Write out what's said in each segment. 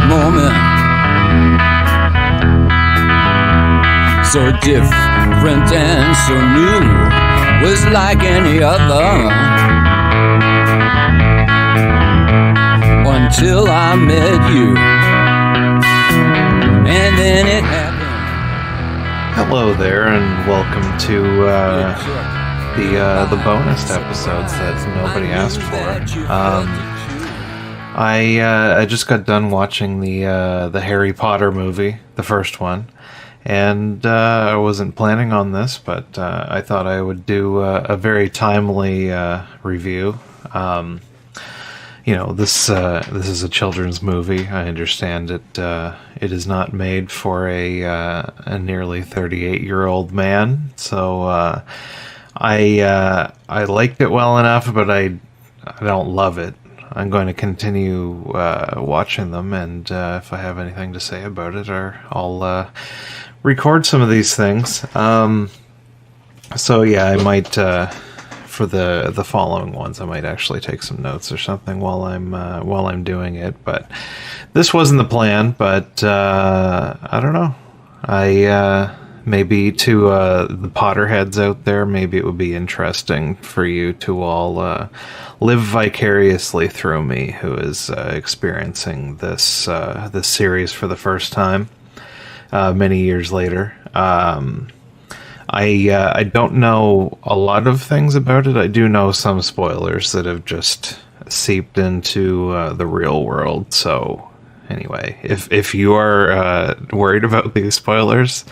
moment. So different and so new, was like any other. Until I met you, and then it happened. Hello there, and welcome to the bonus episodes that nobody asked for. I just got done watching the Harry Potter movie, the first one, and I wasn't planning on this, but I thought I would do a very timely review. This is a children's movie. I understand it. It is not made for a nearly 38-year-old man. So I liked it well enough, but I don't love it. I'm going to continue watching them, and if I have anything to say about it, I'll record some of these things. So yeah, I might. For the following ones, I might actually take some notes or something while I'm doing it. But this wasn't the plan. But I don't know. Maybe to the Potterheads out there, maybe it would be interesting for you to all live vicariously through me, who is experiencing this series for the first time many years later. I don't know a lot of things about it. I do know some spoilers that have just seeped into the real world. So anyway, if you are worried about these spoilers,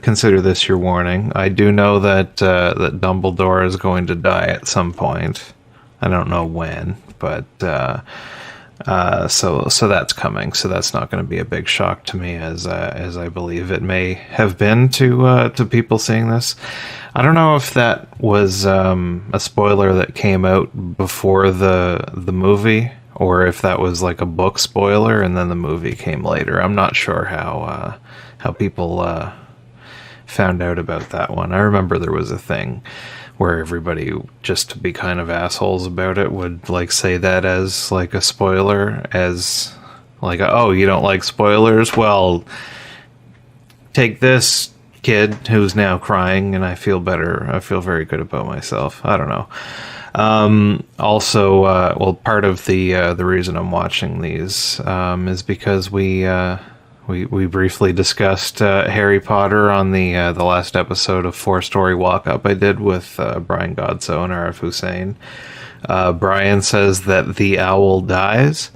consider this your warning. I do know that that Dumbledore is going to die at some point. I don't know when, but so that's coming. So that's not going to be a big shock to me, as I believe it may have been to people seeing this. I don't know if that was a spoiler that came out before the movie, or if that was like a book spoiler and then the movie came later. I'm not sure how people found out about that one. I remember there was a thing where everybody, just to be kind of assholes about it, would like say that as like a spoiler, as like, oh, you don't like spoilers? Well, take this, kid, who's now crying, and I feel better. I feel very good about myself. I don't know. Also, well, part of the reason I'm watching these is because we briefly discussed Harry Potter on the last episode of 4-Story Walk Up I did with Brian Godso and Arif Hussein. Brian says that the owl dies.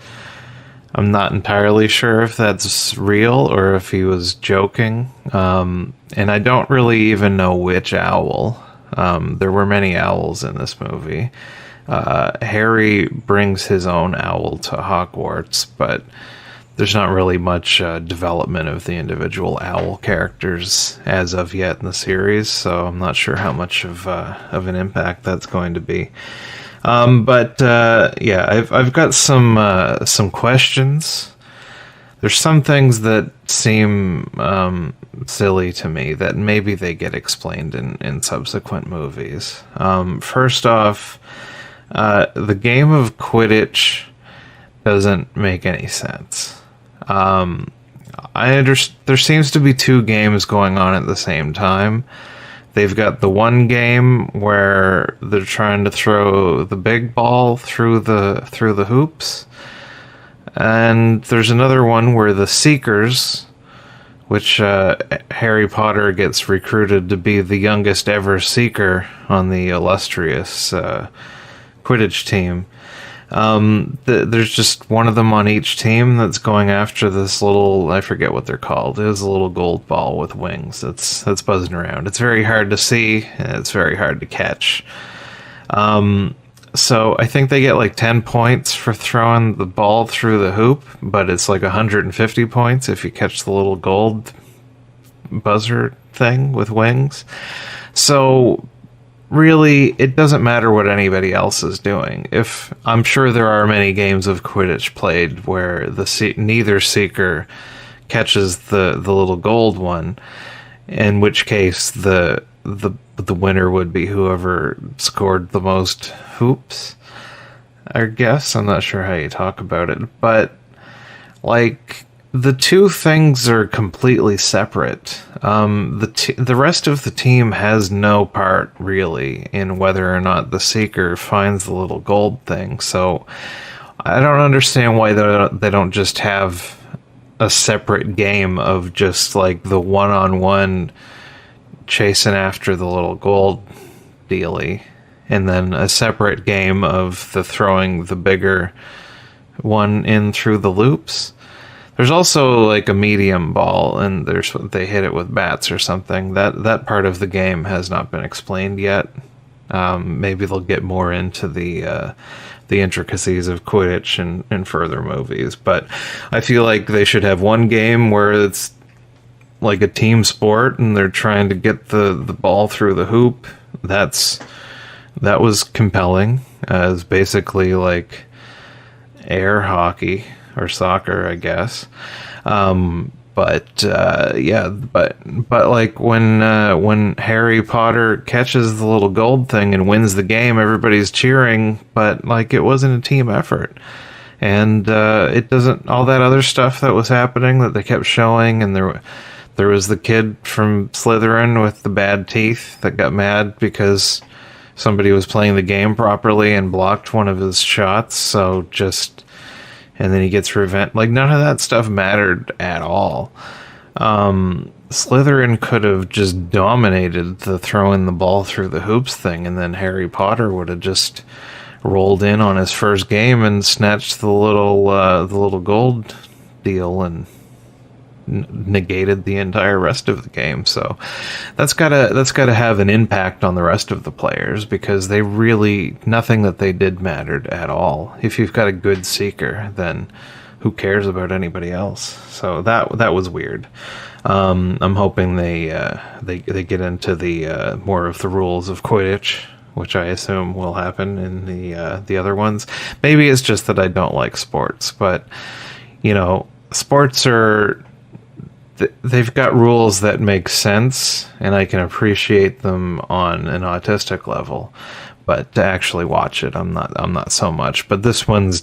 I'm not entirely sure if that's real or if he was joking. And I don't really even know which owl. There were many owls in this movie. Harry brings his own owl to Hogwarts, but there's not really much development of the individual owl characters as of yet in the series, so I'm not sure how much of an impact that's going to be. Yeah, I've got some questions. There's some things that seem silly to me that maybe they get explained in subsequent movies. First off, the game of Quidditch doesn't make any sense. There seems to be two games going on at the same time. They've got the one game where they're trying to throw the big ball through the hoops, and there's another one where the Seekers, which Harry Potter gets recruited to be the youngest ever Seeker on the illustrious Quidditch team. There's just one of them on each team that's going after this little, I forget what they're called. It is a little gold ball with wings that's buzzing around. It's very hard to see, and it's very hard to catch. So I think they get like 10 points for throwing the ball through the hoop, but it's like 150 points if you catch the little gold buzzer thing with wings. So really, it doesn't matter what anybody else is doing. If I'm sure there are many games of Quidditch played where neither Seeker catches the little gold one, in which case the winner would be whoever scored the most hoops, I guess. I'm not sure how you talk about it, but like, the two things are completely separate. The rest of the team has no part, really, in whether or not the Seeker finds the little gold thing. So I don't understand why they don't just have a separate game of just, like, the one-on-one chasing after the little gold dealie, and then a separate game of the throwing the bigger one in through the loops. There's also, like, a medium ball, and they hit it with bats or something. That part of the game has not been explained yet. Maybe they'll get more into the intricacies of Quidditch in further movies. But I feel like they should have one game where it's like a team sport, and they're trying to get the ball through the hoop. That was compelling. It's basically like air hockey. Or soccer, I guess. But like when Harry Potter catches the little gold thing and wins the game, everybody's cheering, but like it wasn't a team effort. And it doesn't, all that other stuff that was happening that they kept showing, and there was the kid from Slytherin with the bad teeth that got mad because somebody was playing the game properly and blocked one of his shots, so just... And then he gets revenge. Like, none of that stuff mattered at all. Slytherin could have just dominated the throwing the ball through the hoops thing, and then Harry Potter would have just rolled in on his first game and snatched the little gold deal and negated the entire rest of the game. So that's gotta have an impact on the rest of the players, because they really, nothing that they did mattered at all. If you've got a good Seeker, then who cares about anybody else? So that was weird. I'm hoping they get into the more of the rules of Quidditch, which I assume will happen in the other ones. Maybe it's just that I don't like sports, but you know, sports are... They've got rules that make sense, and I can appreciate them on an autistic level. But to actually watch it, I'm not so much. But this one's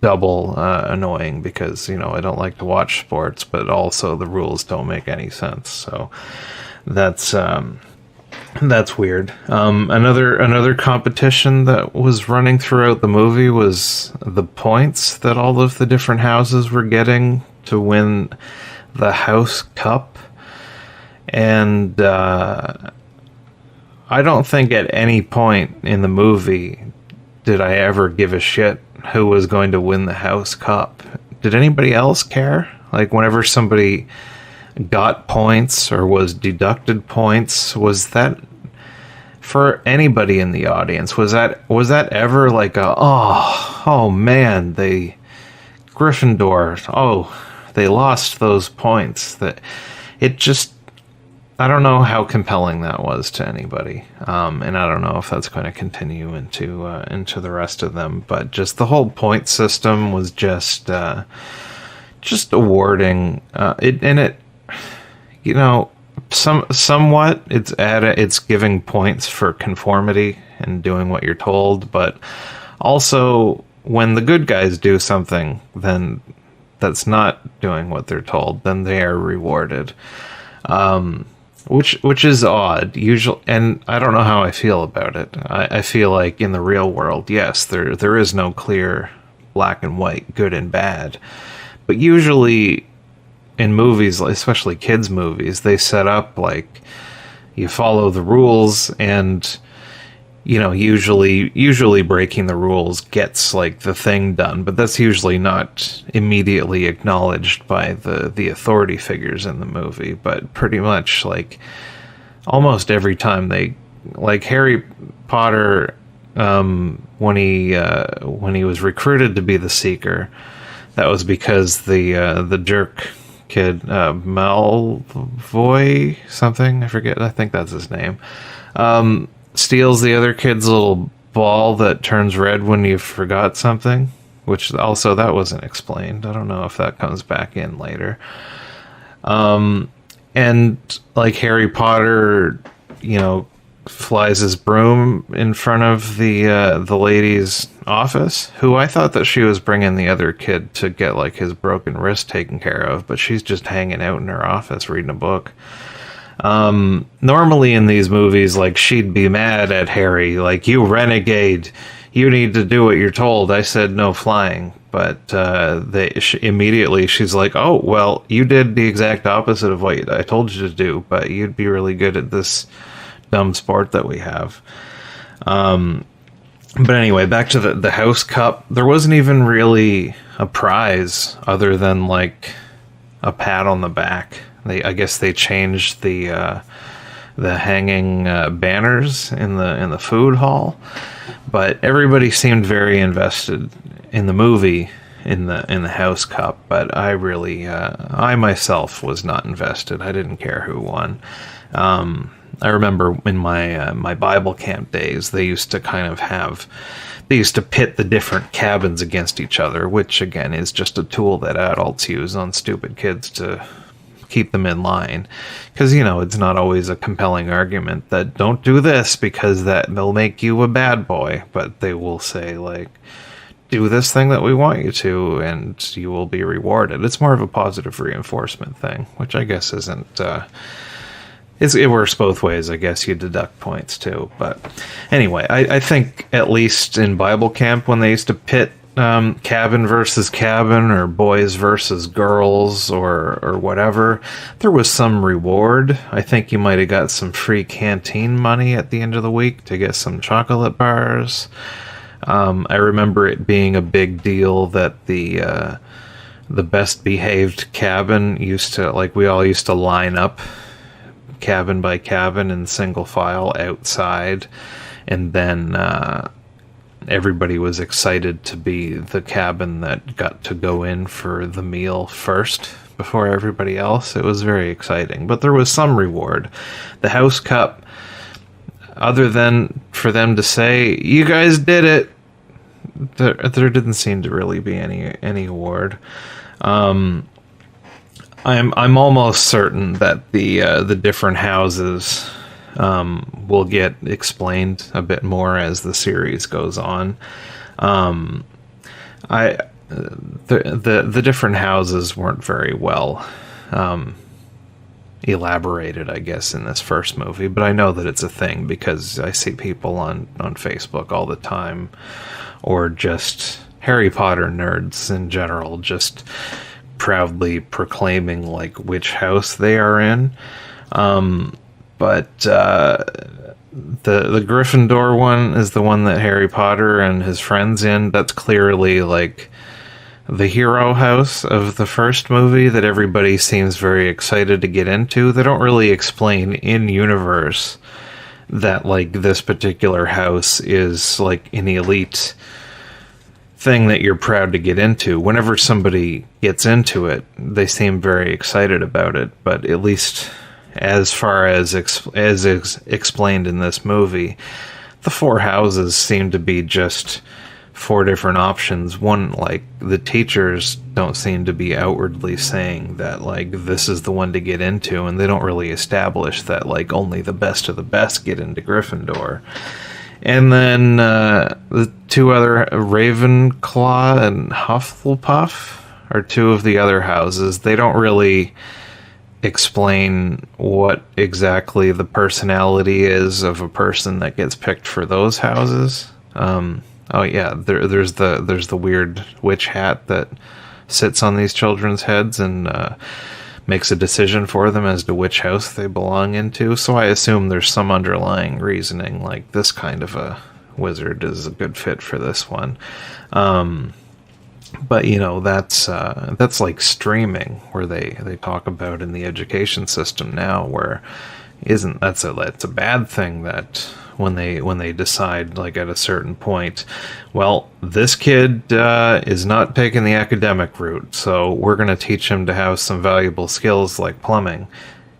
double annoying, because you know I don't like to watch sports, but also the rules don't make any sense. So that's weird. Another competition that was running throughout the movie was the points that all of the different houses were getting to win the house cup. And I don't think at any point in the movie did I ever give a shit who was going to win the house cup. Did anybody else care? Like, whenever somebody got points or was deducted points, was that for anybody in the audience? Was that ever like a oh man, they Gryffindor, they lost those points? That it just, I don't know how compelling that was to anybody, and I don't know if that's going to continue into the rest of them. But just the whole point system was just awarding it, and it, you know, somewhat it's giving points for conformity and doing what you're told, but also when the good guys do something, then that's not doing what they're told, then they are rewarded. Which is odd. Usually, and I don't know how I feel about it. I feel like in the real world, yes, there is no clear black and white, good and bad. But usually in movies, especially kids' movies, they set up like you follow the rules, and you know, usually breaking the rules gets like the thing done, but that's usually not immediately acknowledged by the authority figures in the movie. But pretty much like almost every time they, like Harry Potter, when he was recruited to be the Seeker, that was because the jerk kid, Malfoy something, I forget, I think that's his name, steals the other kid's little ball that turns red when you forgot something, which also that wasn't explained. I don't know if that comes back in later. And like Harry Potter, you know, flies his broom in front of the lady's office, who I thought that she was bringing the other kid to get like his broken wrist taken care of, but she's just hanging out in her office reading a book. Normally in these movies, like, she'd be mad at Harry, like, you renegade, you need to do what you're told. I said no flying. But immediately she's like, oh, well, you did the exact opposite of what I told you to do, but you'd be really good at this dumb sport that we have. But anyway, back to the House Cup. There wasn't even really a prize other than like a pat on the back. I guess they changed the hanging banners in the food hall, but everybody seemed very invested in the movie, in the House Cup. But I myself was not invested. I didn't care who won. I remember in my Bible camp days, they used to pit the different cabins against each other, which again is just a tool that adults use on stupid kids to keep them in line, because it's not always a compelling argument that don't do this because they'll make you a bad boy, but they will say like, do this thing that we want you to and you will be rewarded. It's more of a positive reinforcement thing, which I guess isn't it works both ways. I guess you deduct points too. But anyway, I think at least in Bible camp, when they used to pit cabin versus cabin or boys versus girls or whatever, there was some reward. I think you might have got some free canteen money at the end of the week to get some chocolate bars. I remember it being a big deal that the best behaved cabin we all used to line up cabin by cabin in single file outside, and then everybody was excited to be the cabin that got to go in for the meal first before everybody else. It was very exciting, but there was some reward. The House Cup, other than for them to say, you guys did it, there didn't seem to really be any award. I'm almost certain that the different houses will get explained a bit more as the series goes on. The different houses weren't very well elaborated, I guess, in this first movie, but I know that it's a thing because I see people on Facebook all the time, or just Harry Potter nerds in general, just proudly proclaiming like which house they are in. But the Gryffindor one is the one that Harry Potter and his friends in. That's clearly like the hero house of the first movie that everybody seems very excited to get into. They don't really explain in universe that like this particular house is like an elite thing that you're proud to get into. Whenever somebody gets into it, they seem very excited about it, but at least as far as explained in this movie, the four houses seem to be just four different options. One, like, the teachers don't seem to be outwardly saying that like this is the one to get into, and they don't really establish that like only the best of the best get into Gryffindor. And then the two other, Ravenclaw and Hufflepuff, are two of the other houses. They don't really explain what exactly the personality is of a person that gets picked for those houses. Oh yeah, there's the weird witch hat that sits on these children's heads and makes a decision for them as to which house they belong into. So I assume there's some underlying reasoning, like this kind of a wizard is a good fit for this one. But that's like streaming, where they talk about in the education system now, where that's a bad thing that when they decide like at a certain point, well, this kid is not taking the academic route, so we're going to teach him to have some valuable skills like plumbing,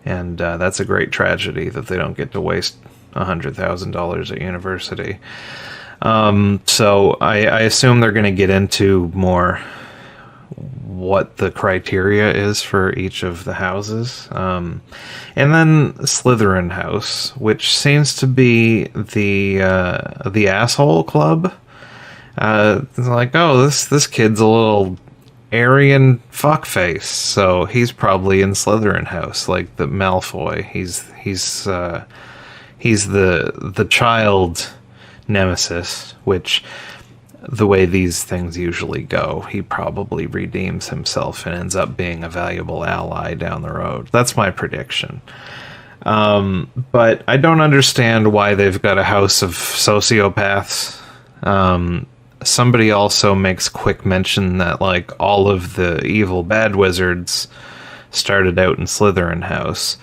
and that's a great tragedy that they don't get to waste $100,000 at university. So I assume they're going to get into more what the criteria is for each of the houses. And then Slytherin House, which seems to be the asshole club. It's like, oh, this kid's a little Aryan fuckface, so he's probably in Slytherin house, like the Malfoy. He's the child nemesis, which, the way these things usually go, he probably redeems himself and ends up being a valuable ally down the road. That's my prediction. But I don't understand why they've got a house of sociopaths. Somebody also makes quick mention that, like, all of the evil bad wizards started out in Slytherin house.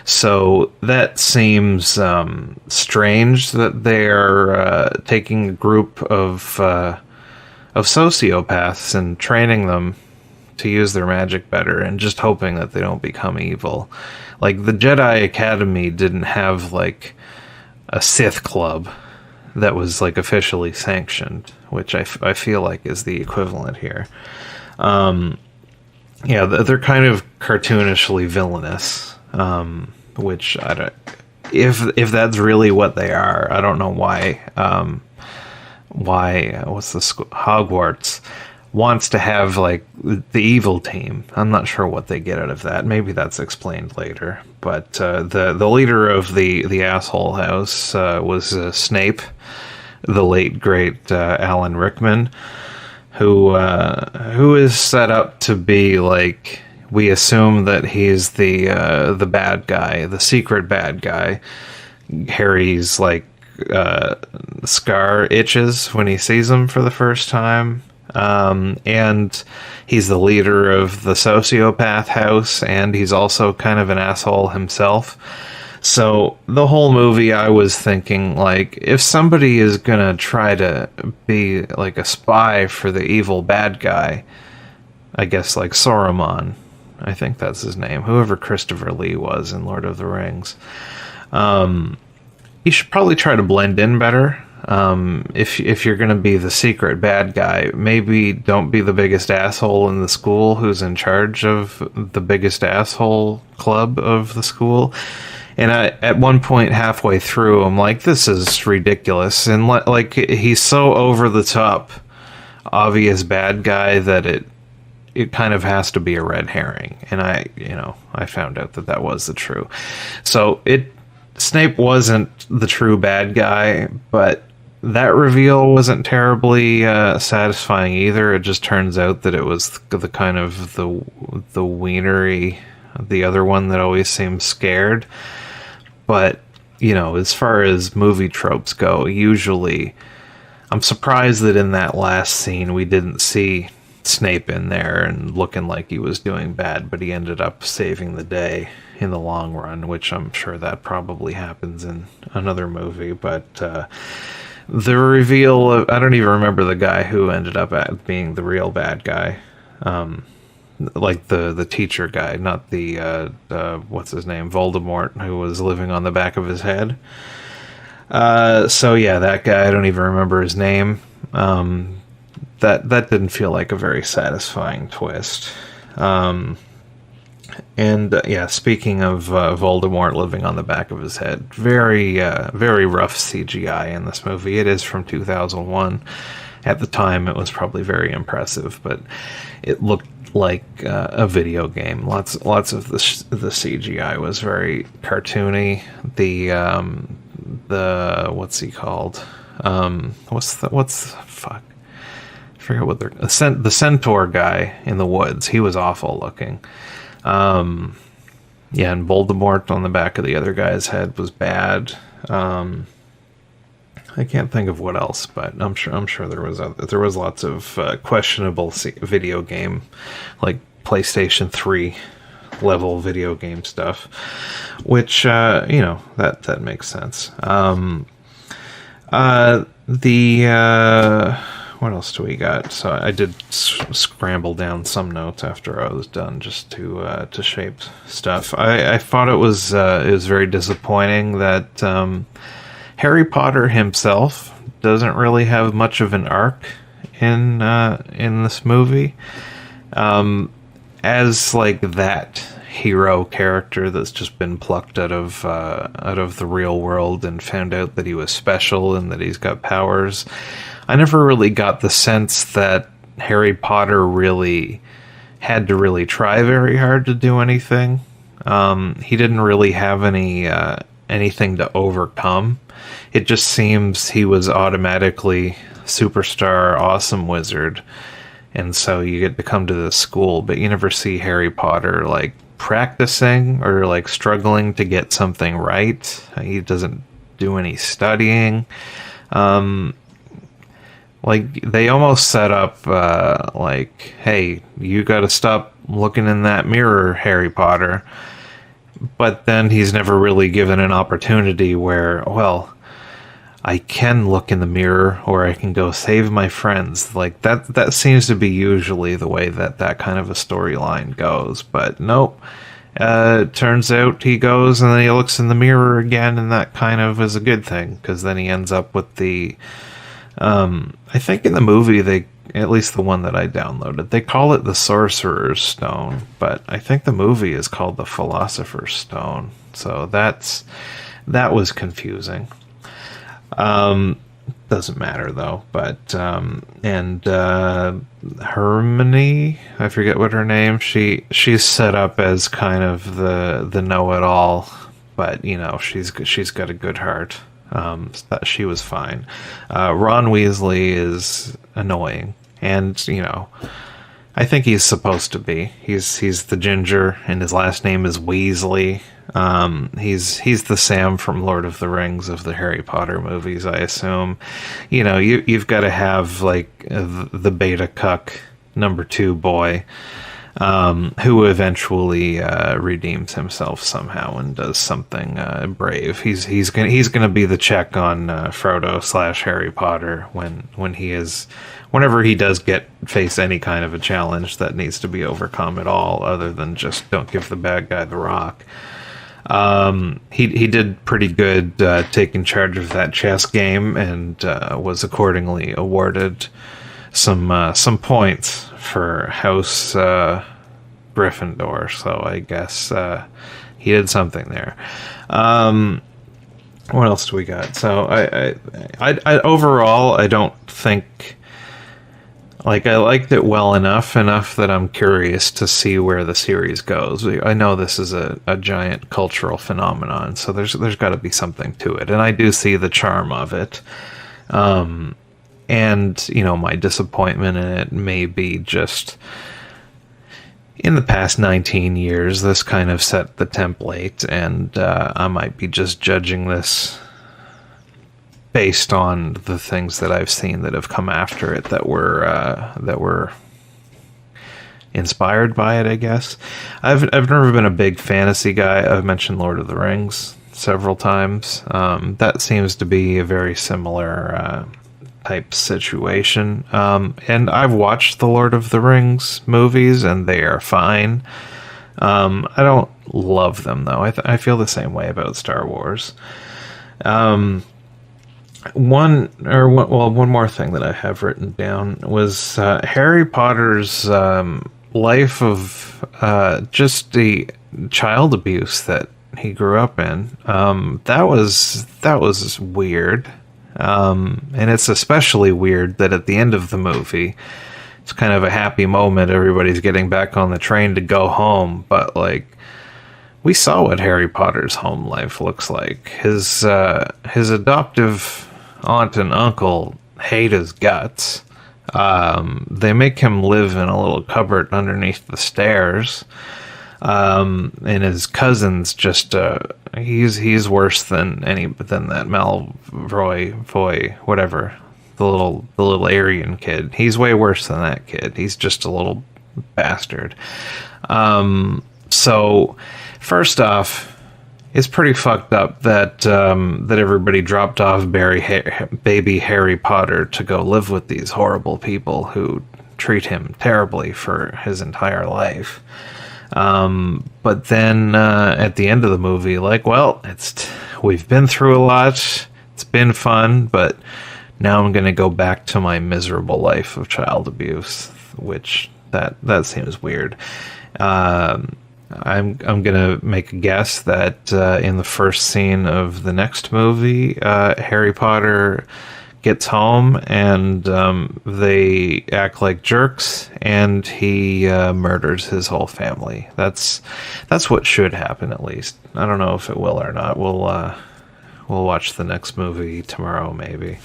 So that seems strange that they're taking a group of sociopaths and training them to use their magic better and just hoping that they don't become evil. Like, the Jedi Academy didn't have, like, a Sith club that was, like, officially sanctioned, which I feel like is the equivalent here. Yeah, they're kind of cartoonishly villainous, which I don't. If that's really what they are, I don't know why. What's the school? Hogwarts wants to have, like, the evil team. I'm not sure what they get out of that. Maybe that's explained later. But the leader of the asshole house was Snape, the late great Alan Rickman, who is set up to be, like, we assume that he's the bad guy, the secret bad guy. Harry's, like, scar itches when he sees him for the first time. And he's the leader of the sociopath house, and he's also kind of an asshole himself. So the whole movie, I was thinking, like, if somebody is gonna try to be, like, a spy for the evil bad guy, I guess, like Saruman, I think that's his name, whoever Christopher Lee was in Lord of the Rings, you should probably try to blend in better. If you're gonna be the secret bad guy, maybe don't be the biggest asshole in the school who's in charge of the biggest asshole club of the school. And at one point halfway through, I'm like, this is ridiculous. And like, he's so over the top, obvious bad guy that it kind of has to be a red herring. And I found out that was the true. So Snape wasn't the true bad guy, but that reveal wasn't terribly satisfying either. It just turns out that it was the kind of the wienery, the other one that always seems scared. But, as far as movie tropes go, usually I'm surprised that in that last scene we didn't see Snape in there and looking like he was doing bad, but he ended up saving the day in the long run, which I'm sure that probably happens in another movie. But the reveal of, I don't even remember the guy who ended up being the real bad guy. Like the teacher guy, not the what's his name, Voldemort, who was living on the back of his head. So yeah, that guy, I don't even remember his name. That didn't feel like a very satisfying twist. And yeah, speaking of Voldemort living on the back of his head, very rough CGI in this movie. It is from 2001. At the time, it was probably very impressive, but it looked like a video game. Lots of the CGI was very cartoony. The what's he called? What's the fuck? I forget what the centaur guy in the woods. He was awful looking. Yeah, and Voldemort on the back of the other guy's head was bad. I can't think of what else, but I'm sure there was lots of questionable video game, like PlayStation 3 level video game stuff, which that makes sense. What else do we got? So I did scramble down some notes after I was done just to shape stuff. I thought it was very disappointing that Harry Potter himself doesn't really have much of an arc in this movie. As like that hero character that's just been plucked out of the real world and found out that he was special and that he's got powers. I never really got the sense that Harry Potter really had to really try very hard to do anything. He didn't really have anything to overcome. It just seems he was automatically superstar, awesome wizard, and so you get to come to this school, but you never see Harry Potter like practicing or like struggling to get something right. He doesn't do any studying. Like they almost set up like, hey, you got to stop looking in that mirror, Harry Potter. But then he's never really given an opportunity where, well, I can look in the mirror or I can go save my friends. Like that seems to be usually the way that kind of a storyline goes. But nope. Turns out he goes and then he looks in the mirror again, and that kind of is a good thing, because then he ends up with the I think in the movie, they, at least the one that I downloaded, they call it the Sorcerer's Stone, but I think the movie is called the Philosopher's Stone. So that was confusing. Doesn't matter though. But Hermione, I forget what her name. She's set up as kind of the know-it-all, but you know she's got a good heart. She was fine. Ron Weasley is annoying, and you know, I think he's supposed to be. He's the ginger, and his last name is Weasley. He's the Sam from Lord of the Rings of the Harry Potter movies, I assume. You know, you've got to have like the beta cuck number 2 boy. Who eventually redeems himself somehow and does something brave. He's gonna be the check on Frodo / Harry Potter whenever he does face any kind of a challenge that needs to be overcome at all, other than just don't give the bad guy the rock. He did pretty good taking charge of that chess game, and was accordingly awarded some points for House Gryffindor, so I guess he did something there. What else do we got? So I overall, I don't think, like, I liked it well enough that I'm curious to see where the series goes. I know this is a giant cultural phenomenon, so there's got to be something to it, and I do see the charm of it. And, you know, my disappointment in it may be just, in the past 19 years, this kind of set the template, and I might be just judging this based on the things that I've seen that have come after it that were inspired by it, I guess. I've never been a big fantasy guy. I've mentioned Lord of the Rings several times. That seems to be a very similar type situation, and I've watched the Lord of the Rings movies and they are fine. I don't love them though. I feel the same way about Star Wars. One more thing that I have written down was Harry Potter's life of just the child abuse that he grew up in. That was weird. And it's especially weird that at the end of the movie, it's kind of a happy moment. Everybody's getting back on the train to go home. But, like, we saw what Harry Potter's home life looks like. His adoptive aunt and uncle hate his guts. They make him live in a little cupboard underneath the stairs. And his cousin's just he's worse than that Malfoy, whatever, the little Aryan kid. He's way worse than that kid. He's just a little bastard. So first off, it's pretty fucked up that everybody dropped off baby Harry Potter to go live with these horrible people who treat him terribly for his entire life. But then at the end of the movie, like, well, we've been through a lot. It's been fun, but now I'm going to go back to my miserable life of child abuse, which that seems weird. I'm going to make a guess that in the first scene of the next movie, Harry Potter gets home and they act like jerks, and he murders his whole family. That's what should happen, at least. I don't know if it will or not. We'll watch the next movie tomorrow, maybe.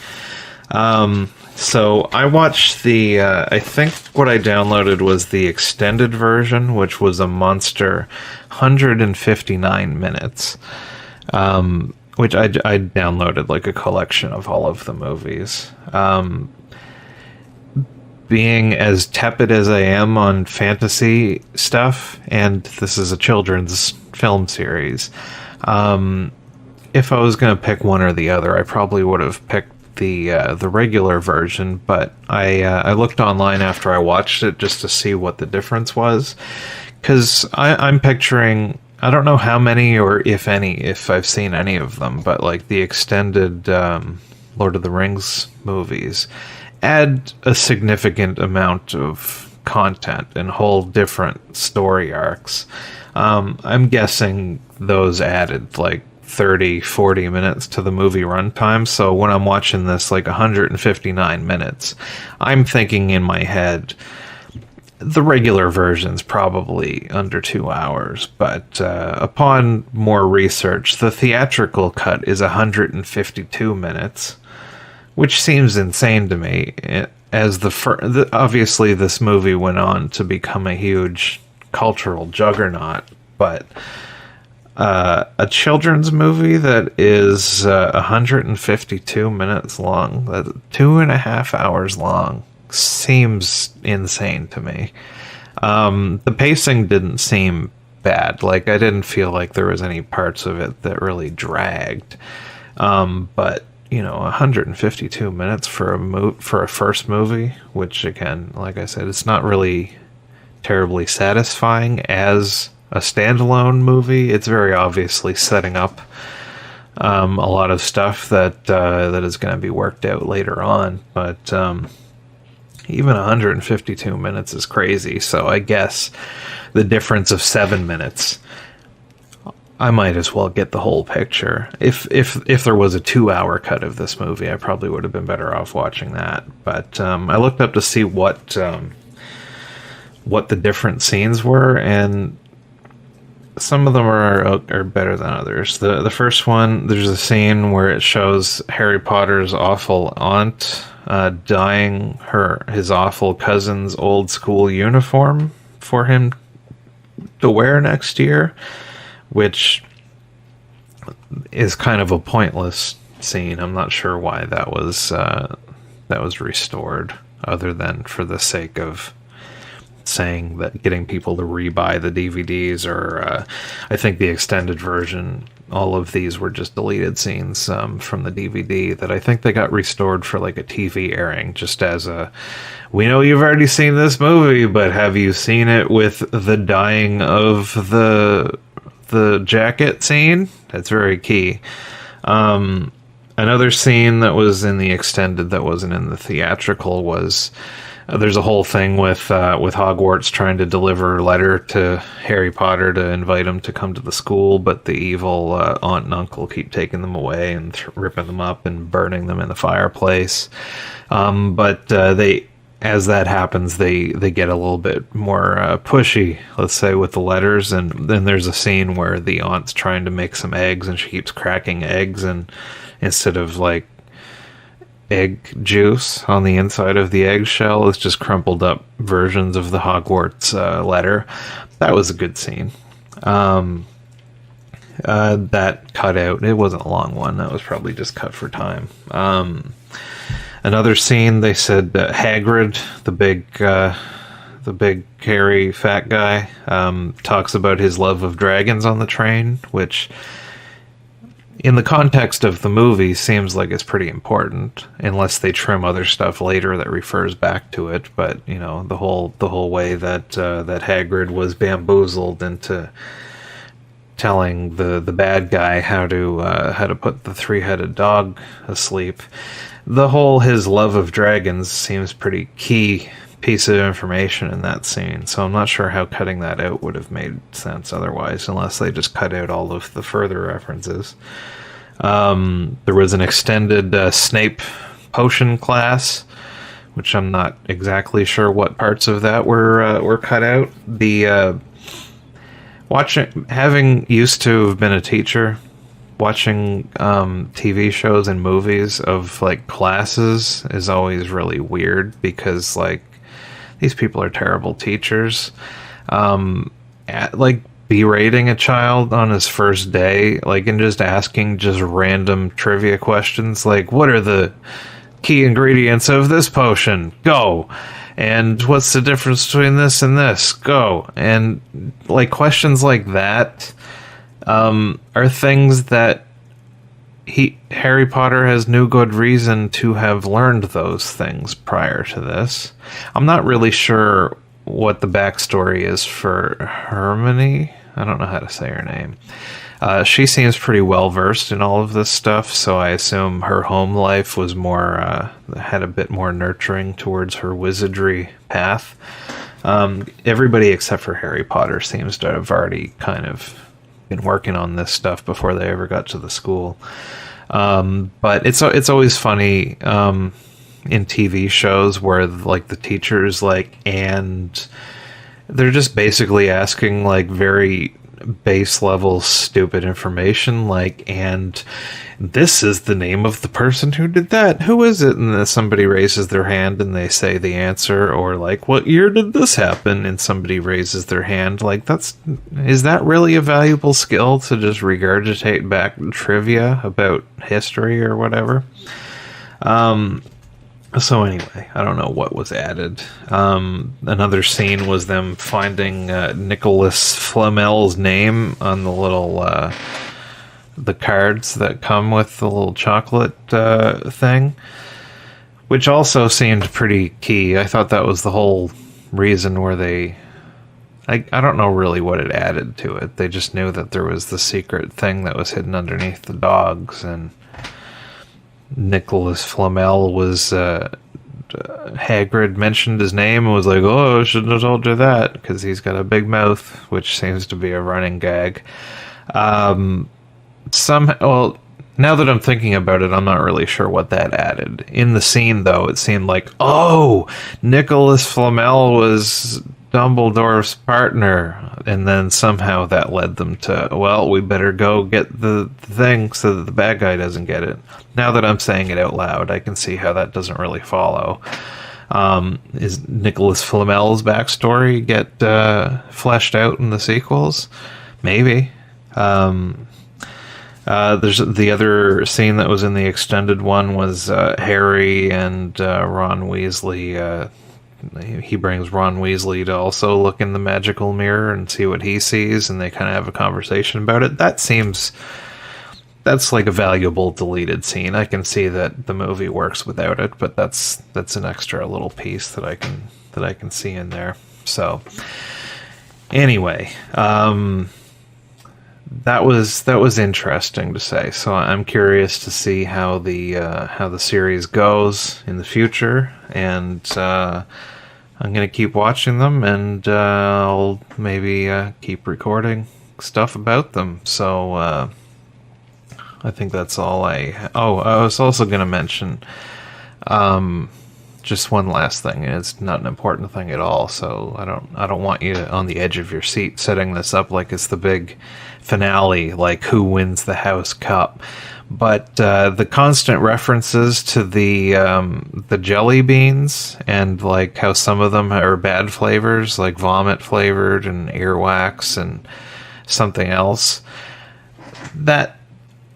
So I watched I think what I downloaded was the extended version, which was a monster 159 minutes. Which I downloaded like a collection of all of the movies. Being as tepid as I am on fantasy stuff, and this is a children's film series, if I was going to pick one or the other, I probably would have picked the regular version, but I looked online after I watched it just to see what the difference was, because I'm picturing, I don't know how many or if any, if I've seen any of them, but like the extended Lord of the Rings movies add a significant amount of content and whole different story arcs. I'm guessing those added like 30-40 minutes to the movie runtime, so when I'm watching this like 159 minutes, I'm thinking in my head the regular version's probably under 2 hours, but upon more research, the theatrical cut is 152 minutes, which seems insane to me, as obviously this movie went on to become a huge cultural juggernaut, but a children's movie that is 152 minutes long, 2.5 hours long, seems insane to me. The pacing didn't seem bad. Like, I didn't feel like there was any parts of it that really dragged. But 152 minutes for a first movie, which again, like I said, it's not really terribly satisfying as a standalone movie. It's very obviously setting up a lot of stuff that is going to be worked out later on, but even 152 minutes is crazy. So I guess the difference of 7 minutes, I might as well get the whole picture. If there was a 2-hour cut of this movie, I probably would have been better off watching that. But I looked up to see what the different scenes were, and some of them are better than others. The first one, there's a scene where it shows Harry Potter's awful aunt dyeing his awful cousin's old school uniform for him to wear next year, which is kind of a pointless scene. I'm not sure why that was restored, other than for the sake of saying that, getting people to rebuy the DVDs, or I think the extended version, all of these were just deleted scenes from the DVD that I think they got restored for like a TV airing, just as we know you've already seen this movie, but have you seen it with the dyeing of the jacket scene? That's very key. Another scene that was in the extended that wasn't in the theatrical was, there's a whole thing with Hogwarts trying to deliver a letter to Harry Potter to invite him to come to the school, but the evil aunt and uncle keep taking them away and ripping them up and burning them in the fireplace. But as that happens, they get a little bit more pushy, let's say, with the letters. And then there's a scene where the aunt's trying to make some eggs, and she keeps cracking eggs, and instead of like egg juice on the inside of the eggshell, it's just crumpled up versions of the Hogwarts letter. That was a good scene. That cut out. It wasn't a long one. That was probably just cut for time. Another scene, they said Hagrid, the big hairy fat guy, talks about his love of dragons on the train, which, in the context of the movie, seems like it's pretty important, unless they trim other stuff later that refers back to it. But the whole way that Hagrid was bamboozled into telling the bad guy how to put the three-headed dog asleep. His love of dragons seems pretty key piece of information in that scene, so I'm not sure how cutting that out would have made sense otherwise, unless they just cut out all of the further references. There was an extended Snape potion class, which I'm not exactly sure what parts of that were cut out. The having used to have been a teacher, watching TV shows and movies of like classes is always really weird because like these people are terrible teachers. Like berating a child on his first day, like, and just asking just random trivia questions like, what are the key ingredients of this potion? Go. And what's the difference between this and this? Go. And like questions like that are things that Harry Potter has no good reason to have learned those things prior to this. I'm not really sure what the backstory is for Hermione. I don't know how to say her name. She seems pretty well versed in all of this stuff, so I assume her home life was more had a bit more nurturing towards her wizardry path. Everybody except for Harry Potter seems to have already kind of been working on this stuff before they ever got to the school. But it's always funny in TV shows where like the teachers like, and they're just basically asking like very base level stupid information like, and this is the name of the person who did that, who is it? And then somebody raises their hand and they say the answer, or like, what year did this happen? And somebody raises their hand. Like, is that really a valuable skill to just regurgitate back trivia about history or whatever? So anyway, I don't know what was added. Another scene was them finding Nicholas Flamel's name on the little the cards that come with the little chocolate thing, which also seemed pretty key. I thought that was the whole reason where they... I don't know really what it added to it. They just knew that there was the secret thing that was hidden underneath the dogs, and Nicholas Flamel was Hagrid mentioned his name and was like, oh, I shouldn't have told you that, because he's got a big mouth, which seems to be a running gag. Well, now that I'm thinking about it, I'm not really sure what that added. In the scene, though, it seemed like, oh, Nicholas Flamel was Dumbledore's partner, and then somehow that led them to, well, we better go get the thing so that the bad guy doesn't get it. Now that I'm saying it out loud, I can see how that doesn't really follow. Is Nicholas Flamel's backstory get fleshed out in the sequels? Maybe. There's the other scene that was in the extended one was Harry and Ron Weasley. He brings Ron Weasley to also look in the magical mirror and see what he sees, and they kind of have a conversation about it. That's like a valuable deleted scene. I can see that the movie works without it, but that's an extra little piece that I can see in there. So anyway, that was interesting to say. So I'm curious to see how the series goes in the future, and I'm gonna keep watching them, and I'll maybe keep recording stuff about them. So I think that's all I was also gonna mention just one last thing, and it's not an important thing at all, so I don't want you on the edge of your seat setting this up like it's the big finale, like who wins the House Cup. But the constant references to the jelly beans, and like how some of them are bad flavors, like vomit flavored and earwax and something else, that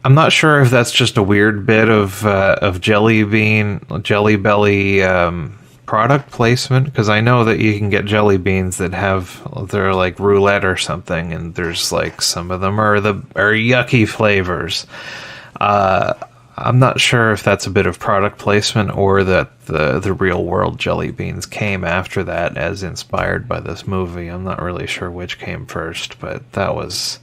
I'm not sure if that's just a weird bit of Jelly Belly product placement, because I know that you can get jelly beans that they're like roulette or something, and there's like some of them are yucky flavors. I'm not sure if that's a bit of product placement, or that the real world jelly beans came after that as inspired by this movie. I'm not really sure which came first, but that was...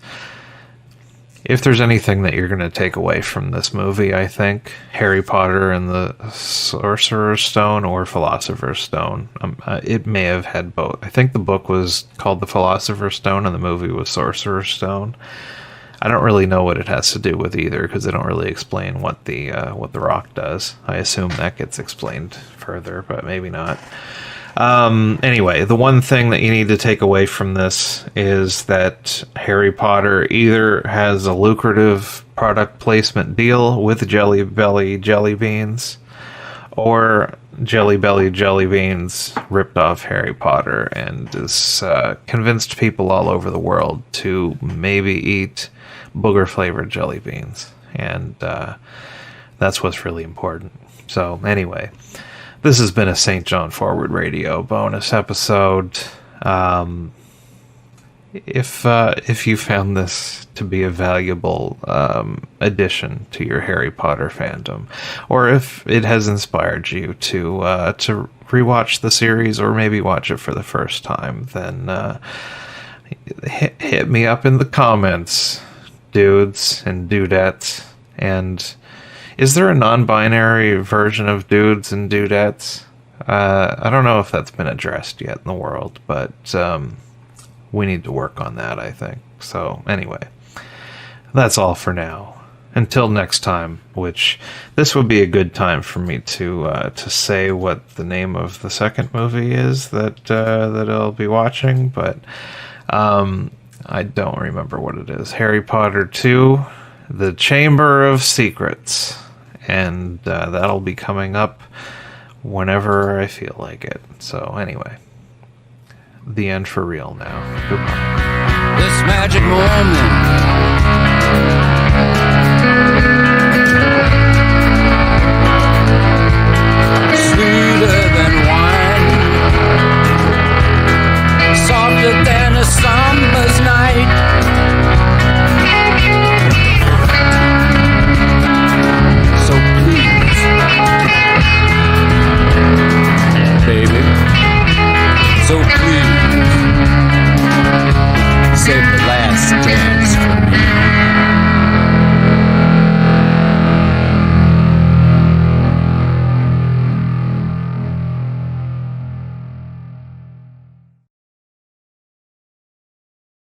If there's anything that you're going to take away from this movie, I think Harry Potter and the Sorcerer's Stone or Philosopher's Stone. It may have had both. I think the book was called The Philosopher's Stone and the movie was Sorcerer's Stone. I don't really know what it has to do with either, because they don't really explain what the rock does. I assume that gets explained further, but maybe not. Anyway, the one thing that you need to take away from this is that Harry Potter either has a lucrative product placement deal with Jelly Belly Jelly Beans, or Jelly Belly Jelly Beans ripped off Harry Potter and has convinced people all over the world to maybe eat booger-flavored jelly beans. And that's what's really important. So anyway, this has been a St. Jon Forward Radio bonus episode. If you found this to be a valuable addition to your Harry Potter fandom, or if it has inspired you to rewatch the series, or maybe watch it for the first time, then hit me up in the comments, dudes and dudettes. And is there a non-binary version of dudes and dudettes? I don't know if that's been addressed yet in the world, but we need to work on that, I think. So anyway, that's all for now. Until next time, which this would be a good time for me to say what the name of the second movie is that I'll be watching, but I don't remember what it is. Harry Potter 2, The Chamber of Secrets. And that'll be coming up whenever I feel like it. So anyway, the end for real now. Goodbye. This magic moment, sweeter than wine, softer than a summer's night. So please, baby, so please, save the last damn